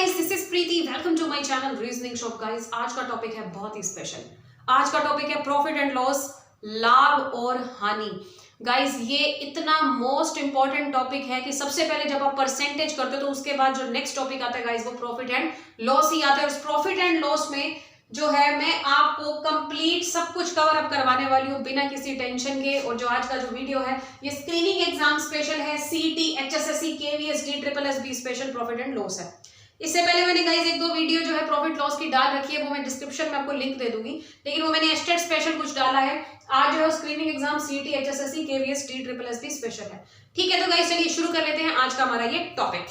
Guys, this is Preeti. Welcome to my channel reasoning shop. Guys, आज का topic है बहुत ही स्पेशल। आज का टॉपिक है प्रॉफिट एंड लॉस, लाभ और हानि। गाइस, ये इतना मोस्ट इंपॉर्टेंट टॉपिक है कि सबसे पहले जब आप परसेंटेज करते हो तो उसके बाद जो नेक्स्ट टॉपिक आता है गाइस वो प्रॉफिट एंड लॉस ही आता है। उस प्रॉफिट एंड लॉस में जो है मैं आपको कंप्लीट सब कुछ कवर अप करवाने वाली हूँ बिना किसी टेंशन के। और जो आज का जो वीडियो है ये स्क्रीनिंग एग्जाम स्पेशल है, CT, HSSC, KVSD, triple SB special profit and loss है। इससे पहले मैंने गाइस एक दो वीडियो जो है प्रॉफिट लॉस की डाल रखी है, वो मैं डिस्क्रिप्शन में आपको लिंक दे दूंगी, लेकिन वो मैंने एस्टेट स्पेशल कुछ डाला है। आज जो है स्क्रीनिंग एग्जाम सीटी, HSSC, KVSD, triple SB special है। ठीक है, तो गाइस चलिए शुरू कर लेते हैं आज का हमारा ये टॉपिक।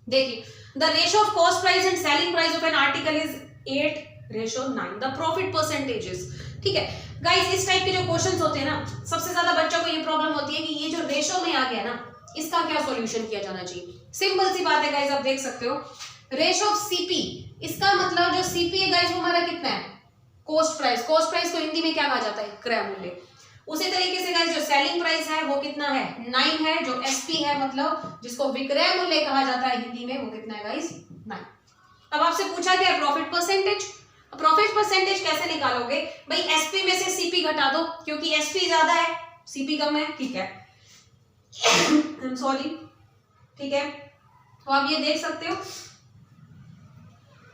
देखिए, the ratio of cost price and selling price of an article is 8:9। The profit percentages. ठीक है गाइस, इस टाइप के जो क्वेश्चंस होते हैं ना, सबसे ज्यादा बच्चों को ये प्रॉब्लम होती है कि ये जो रेशियो में आ गया ना, इसका क्या सॉल्यूशन किया जाना चाहिए। सिंपल सी बात है गाइस, आप देख सकते हो रेशियो ऑफ सीपी, इसका मतलब जो सीपी है गाइस वो हमारा कितना है, कॉस्ट प्राइस। कॉस्ट प्राइस को हिंदी में क्या कहा जाता है, क्रय मूल्य। उसी तरीके से गाइस जो सेलिंग प्राइस है वो कितना है, 9 है। जो एसपी है मतलब जिसको विक्रय मूल्य कहा जाता है हिंदी में, वो कितना है गाइस, 9। अब आपसे पूछा गया प्रॉफिट परसेंटेज। प्रॉफिट परसेंटेज कैसे निकालोगे भाई, एसपी में से सीपी घटा दो, क्योंकि एसपी ज्यादा है सीपी कम है। ठीक है, सॉरी, ठीक है, तो आप ये देख सकते हो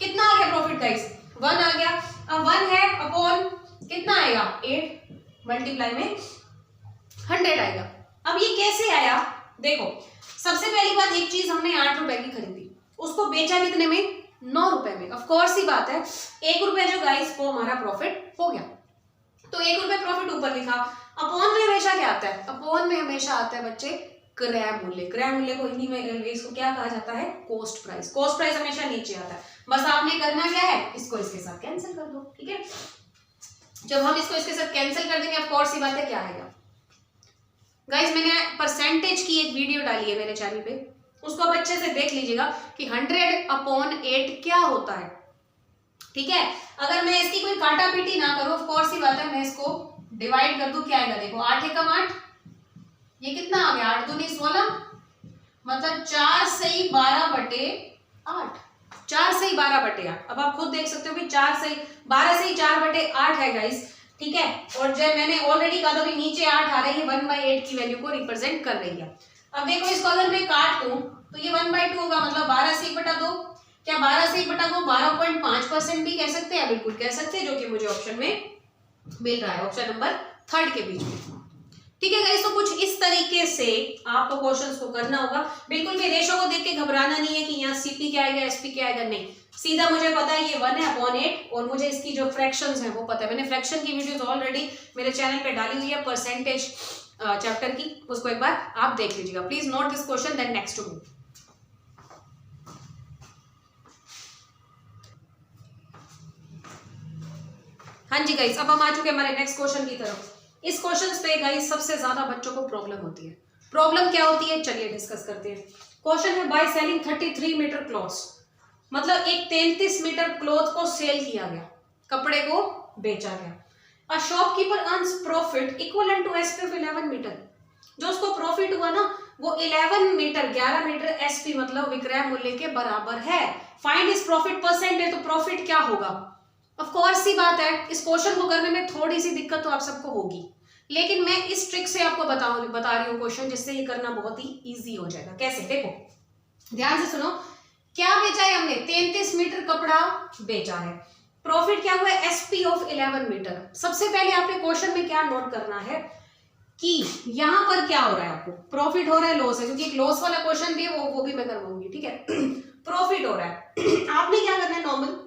कितना आ गया प्रॉफिट गाइस, 1 आ गया। अब 1 है अपॉन कितना आएगा, 8 मल्टीप्लाई में 100 आएगा। अब ये कैसे आया, देखो सबसे पहली बात, एक चीज हमने 8 रुपए की खरीदी, उसको बेचा कितने में, 9 रुपए में। ऑफ कोर्स ही बात है 1 रुपए जो गाइस वो हमारा प्रॉफिट हो गया, तो 1 रुपए प्रॉफिट ऊपर लिखा। अपॉन में हमेशा क्या आता है, अपॉन में हमेशा आता है बच्चे क्रय मूल्य। क्रय मूल्य को हिंदी में इसको क्या कहा जाता है, कॉस्ट प्राइस। कॉस्ट प्राइस हमेशा नीचे आता है। बस आपने करना क्या है, इसको इसके साथ कैंसिल कर दो। ठीक है, जब हम इसको इसके साथ कैंसिल कर देंगे ऑफ कोर्स ही बात है क्या आएगा। गाइस, मैंने परसेंटेज की एक वीडियो डाली है मेरे चैनल पे, उसको आप अच्छे से देख लीजिएगा कि 100/8 क्या होता है। ठीक है, अगर मैं इसकी कोई काटा पीटी ना करूं, ऑफ कोर्स ही बात है मैं इसको डिवाइड कर दूं, क्या आएगा, देखो 8 एकम 8, ये कितना आ गया, 8 दूनी 16, मतलब 4 सही 12/8। 4 सही 12/8। अब आप खुद देख सकते हो कि 4 सही 12 सही 4/8 है गाइस। ठीक है, और जब मैंने ऑलरेडी कहा था कि नीचे 8 आ रही है, 1/8 की वैल्यू को रिप्रेजेंट कर रही है। अब देखो इसको अगर मैं काट दूं तो ये 1/2 होगा, मतलब 12 से 1/2। क्या 12 से 1/2 12.5% भी कह सकते हैं, बिल्कुल कह सकते हैं, जो कि मुझे ऑप्शन में मिल रहा है, ऑप्शन नंबर 3 के बीच में। ठीक है गाइस, तो कुछ इस तरीके से आपको क्वेश्चंस को करना होगा। बिल्कुल भी रेशो को देख के घबराना नहीं है कि यहाँ सीपी क्या आएगा, एसपी क्या आएगा, नहीं, सीधा मुझे पता है ये 1 है अपॉन 8, और मुझे इसकी जो फ्रैक्शंस हैं वो पता है। मैंने फ्रैक्शन की वीडियोस ऑलरेडी मेरे चैनल पे डाली हुई है परसेंटेज चैप्टर की, उसको एक बार आप देख लीजिएगा। Please note this question, then next to move. हाँ जी गाइस, अब हम आ चुके हमारे नेक्स्ट क्वेश्चन की तरफ। इस क्वेश्चन पे गाइस सबसे ज्यादा बच्चों को प्रॉब्लम होती है। प्रॉब्लम क्या होती है, चलिए डिस्कस करते हैं। क्वेश्चन है बाय सेलिंग 33 मीटर क्लॉथ्स, मतलब एक 33 मीटर क्लॉथ को सेल किया गया, कपड़े को बेचा गया। A shopkeeper earns profit equivalent to SP of 11 metre. जो उसको प्रॉफिट हुआ ना वो 11 मीटर एसपी मतलब विक्रय मूल्य के बराबर है। फाइंड इस प्रॉफिट परसेंट है, तो प्रॉफिट क्या होगा। ऑफ कोर्स सी बात है, इस क्वेश्चन को करने में थोड़ी सी दिक्कत तो आप सबको होगी, लेकिन मैं इस ट्रिक से आपको बता रही हूँ क्वेश्चन, जिससे ये करना बहुत ही इजी हो जाएगा। कैसे, देखो ध्यान से सुनो। क्या बेचा है हमने, 33 मीटर कपड़ा बेचा है। प्रॉफिट क्या हुआ, एसपी ऑफ 11 मीटर। सबसे पहले आपने क्वेश्चन में क्या नोट करना है कि यहां पर क्या हो रहा है, आपको प्रॉफिट हो रहा है, लॉस है, क्योंकि एक लॉस वाला क्वेश्चन भी है, वो भी मैं करवाऊंगी। ठीक है, प्रॉफिट हो रहा है, आपने क्या करना है, नॉर्मल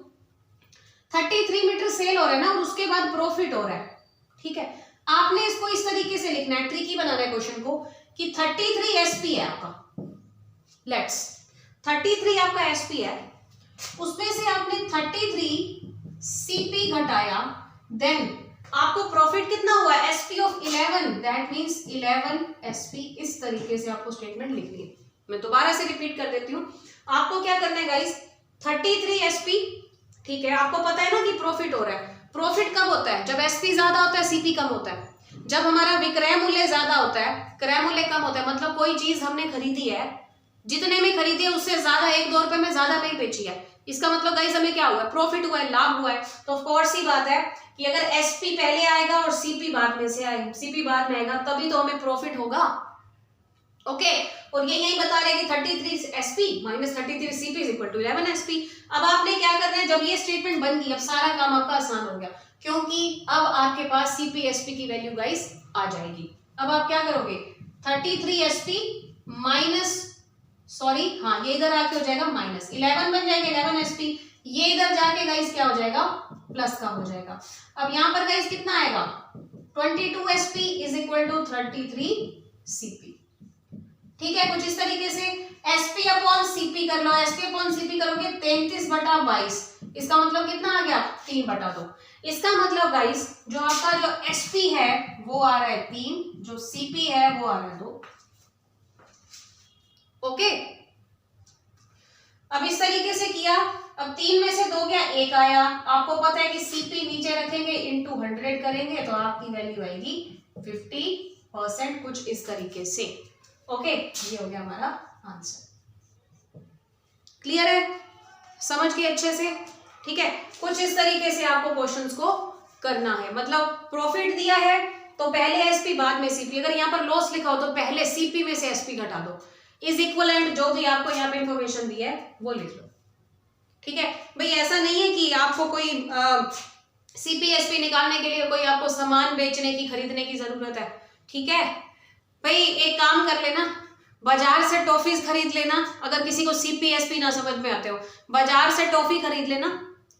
33 मीटर सेल हो रहा है ना, और उसके बाद प्रॉफिट हो रहा है। ठीक है, आपने इसको इस तरीके से लिखना है, ट्रिकी बनाना है क्वेश्चन को, कि 33 एसपी है आपका, लेट्स 33 आपका एसपी है, उसमें से आपने 33 सीपी घटाया, देन आपको प्रॉफिट कितना हुआ, SP of 11, that means 11 SP. इस तरीके से आपको स्टेटमेंट लिखनी है। मैं दोबारा से रिपीट कर देती हूँ, आपको क्या करना है गाइस, 33 एसपी। ठीक है, आपको पता है ना कि प्रॉफिट हो रहा है। प्रॉफिट कब होता है, जब एसपी ज्यादा होता है, सीपी कम होता है। जब हमारा विक्रय मूल्य ज्यादा होता है, क्रय मूल्य कम होता है, मतलब कोई चीज हमने खरीदी है जितने में खरीदी है उससे ज्यादा 1-2 रुपए में ज्यादा नहीं बेची है, इसका मतलब गाइस हमें क्या हुआ है, प्रॉफिट हुआ है, लाभ हुआ है। तो ऑफ कोर्स ही बात है कि अगर एसपी पहले आएगा और सीपी बाद में से आएगा, सीपी बाद में आएगा, तभी तो हमें प्रॉफिट होगा। ओके और ये यही बता रहे हैं कि 33 SP minus 33 CP is equal to 11 SP. अब आपने क्या करना है, जब ये स्टेटमेंट बन गई, अब सारा काम आपका आसान हो गया, क्योंकि अब आपके पास सीपी एसपी की वैल्यू गाइस आ जाएगी। अब आप क्या करोगे, 33 एसपी माइनस, सॉरी हाँ ये इधर आके हो जाएगा माइनस 11 बन जाएगा 11 एसपी, ये इधर जाके गाइस क्या हो जाएगा, प्लस का हो जाएगा। अब यहां पर गाइस कितना आएगा, 22 SP is equal to 33 CP. ठीक है, कुछ इस तरीके से एसपी अपॉन सीपी कर लो, एसपी अपॉन सीपी करोगे 33/22, इसका मतलब कितना आ गया, 3/2। इसका मतलब गाइस जो आपका जो एसपी है वो आ रहा है 3, जो सीपी है वो आ रहा है 2। ओके अब इस तरीके से किया, अब 3 में से 2 गया, 1 आया। आपको पता है कि सीपी नीचे रखेंगे इंटू 100 करेंगे तो आपकी वैल्यू आएगी 50%, कुछ इस तरीके से। ओके ये हो गया हमारा आंसर। क्लियर है, समझ गए अच्छे से? ठीक है, कुछ इस तरीके से आपको क्वेश्चंस को करना है। मतलब प्रॉफिट दिया है तो पहले एसपी बाद में सीपी, अगर यहाँ पर लॉस लिखा हो तो पहले सीपी में से एसपी घटा दो, इज इक्वलेंट जो भी आपको यहाँ पे इंफॉर्मेशन दी है वो लिख लो। ठीक है भाई, ऐसा नहीं है कि आपको कोई सीपीएसपी निकालने के लिए कोई आपको सामान बेचने की खरीदने की जरूरत है। ठीक है भाई, एक काम कर लेना, बाजार से टॉफीज खरीद लेना। अगर किसी को सीपीएसपी ना समझ में आते हो, बाजार से टॉफी खरीद लेना,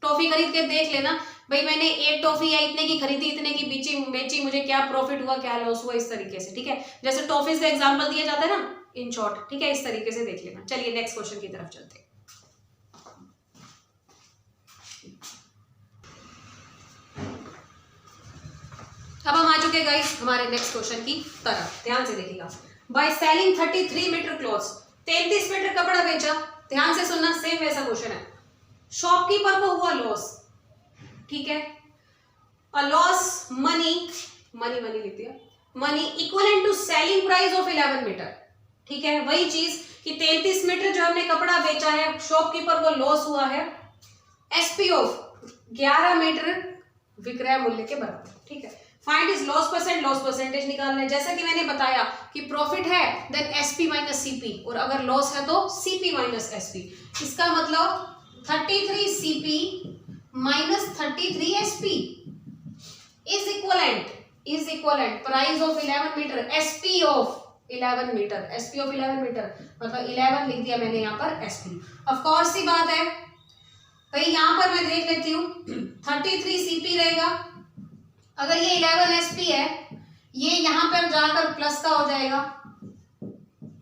टॉफी खरीद के देख लेना भाई मैंने एक टॉफी या इतने की खरीदी, इतने की बेची, मुझे क्या प्रॉफिट हुआ, क्या लॉस हुआ, इस तरीके से। ठीक है, जैसे टॉफीज का एग्जांपल दिया जाता है ना इन शॉर्ट। ठीक है, इस तरीके से देख लेना। चलिए नेक्स्ट क्वेश्चन की तरफ चलते हैं। अब हम आ चुके हैं गाइस हमारे नेक्स्ट क्वेश्चन की तरफ, ध्यान से देखिएगा। By selling 33 metre cloths, 33 metre कपड़ा बेचा। ध्यान से सुनना, सेम वैसा क्वेश्चन है। शॉपकीपर को हुआ लॉस, ठीक है, अ लॉस मनी लिख दिया, money equivalent to selling price of 11 metre. ठीक है, वही चीज कि 33 मीटर जो हमने कपड़ा बेचा है, शॉपकीपर को लॉस हुआ है, एसपी ऑफ 11 मीटर विक्रय मूल्य के बराबर। ठीक है, find is loss percent, loss percentage निकालना है। जैसा कि मैंने बताया कि प्रॉफिट है देन एसपी माइनस सीपी, और अगर लॉस है तो सीपी माइनस एसपी। इसका मतलब 33 CP minus 33 SP is equivalent price of 11 metre, SP of 11 metre, SP of 11 metre मतलब 11 लिख दिया मैंने यहाँ पर एसपी। ऑफ कोर्स सी बात है भाई, यहाँ पर मैं देख लेती हूँ 33 सीपी रहेगा, अगर ये 11 एसपी है, ये यहां पर जाकर प्लस का हो जाएगा,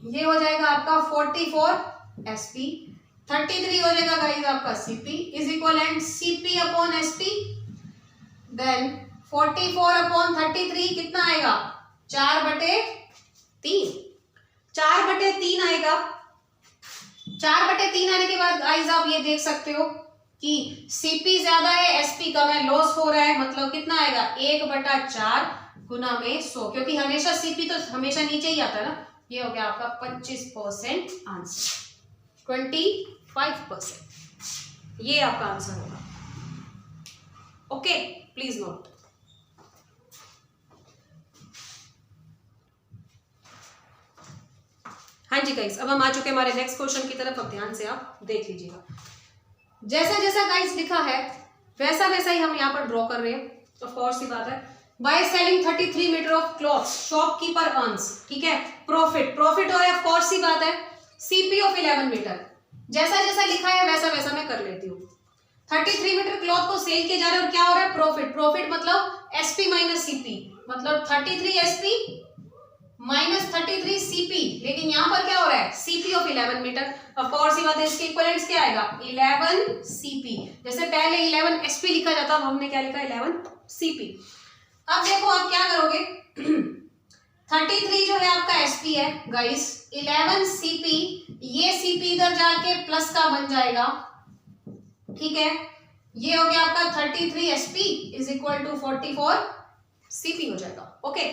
ये हो जाएगा आपका 44 एसपी, 33 हो जाएगा गाइस आपका CP is equivalent CP upon SP, then 44 upon 33 कितना आएगा, 4/3, 4/3 आएगा। 4/3 आने के बाद गाइस आप ये देख सकते हो कि सीपी ज्यादा है, एसपी कम है, लॉस हो रहा है, मतलब कितना आएगा 1/4 गुना में 100, क्योंकि हमेशा सीपी तो हमेशा नीचे ही आता है ना। ये हो गया आपका 25% आंसर, 25%, ये आपका आंसर होगा। Okay please note. हाँ जी गाइस, अब हम आ चुके हमारे नेक्स्ट क्वेश्चन की तरफ, अब ध्यान से आप देख लीजिएगा। जैसा जैसा गाइस लिखा है वैसा वैसा ही हम यहाँ पर ड्रॉ कर रहे हैं। ऑफ कोर्स ही बात है, by selling 33 metre of cloth shopkeeper earns, ठीक है, प्रॉफिट हो रहा है, ऑफ कोर्स ही बात है, सीपी ऑफ 11 मीटर। जैसा जैसा लिखा है वैसा वैसा मैं कर लेती हूँ। 33 मीटर क्लॉथ को सेल किया जा रहा है और क्या हो रहा है, प्रॉफिट मतलब एसपी माइनस सीपी, मतलब 33 एसपी माइनस 33 सीपी, लेकिन यहाँ पर क्या हो रहा है, CP of 11 metre. Of course ये बात है, इसके इक्विवेलेंट्स क्या आएगा 11 सीपी। जैसे पहले 11 एसपी लिखा जाता, अब हमने क्या लिखा 11 सीपी। अब देखो आप क्या करोगे 33 जो है आपका एसपी है गाइस, 11 सीपी, ये सीपी इधर जाके प्लस का बन जाएगा, ठीक है, ये हो गया आपका 33 SP is equal to 44 CP हो जाएगा। Okay,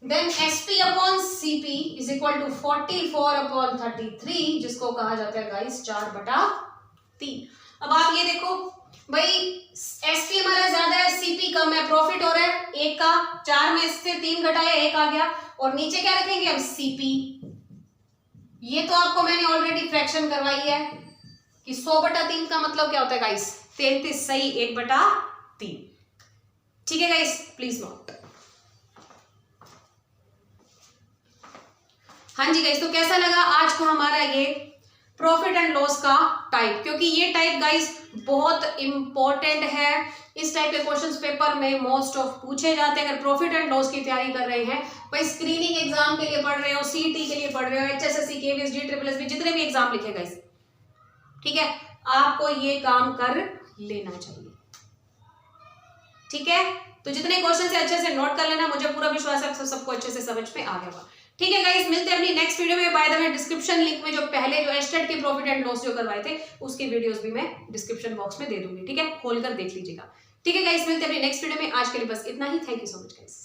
then SP upon CP is equal to 44 upon 33, जिसको कहा जाता है गाइस 4/3। अब आप ये देखो भाई, SP हमारा ज्यादा है, CP कम है, प्रॉफिट हो रहा है 1 का, 4 में से 3 घटाया 1 आ गया, और नीचे क्या रखेंगे हम CP। ये तो आपको मैंने ऑलरेडी फ्रैक्शन करवाई है कि 100/3 का मतलब क्या होता है गाइस, 33 सही 1/3। ठीक है गाइस, प्लीज नोट। हाँ जी गाइस, तो कैसा लगा आज का हमारा ये प्रॉफिट एंड लॉस का टाइप, क्योंकि ये टाइप गाइस बहुत इंपॉर्टेंट है। इस टाइप के क्वेश्चंस पेपर में मोस्ट ऑफ पूछे जाते हैं। अगर प्रॉफिट एंड लॉस की तैयारी कर रहे हैं भाई, स्क्रीनिंग एग्जाम के लिए पढ़ रहे हो, सीईटी के लिए पढ़ रहे हो, HSSC, KVS, JSS, जितने भी एग्जाम लिखे गाइस, ठीक है, आपको ये काम कर लेना चाहिए। ठीक है, तो जितने क्वेश्चन है अच्छे से नोट कर लेना, मुझे पूरा विश्वास है सबको अच्छे से समझ में आ गया होगा। ठीक है गाइस, मिलते हैं अपनी नेक्स्ट वीडियो में। By the way description link में जो पहले जो एस्टेट के प्रॉफिट एंड लॉस जो करवाए थे उसके वीडियोस भी मैं डिस्क्रिप्शन बॉक्स में दे दूंगी। ठीक है, खोलकर देख लीजिएगा। ठीक है गाइस, मिलते हैं अपनी नेक्स्ट वीडियो में। आज के लिए बस इतना ही। Thank you so much guys.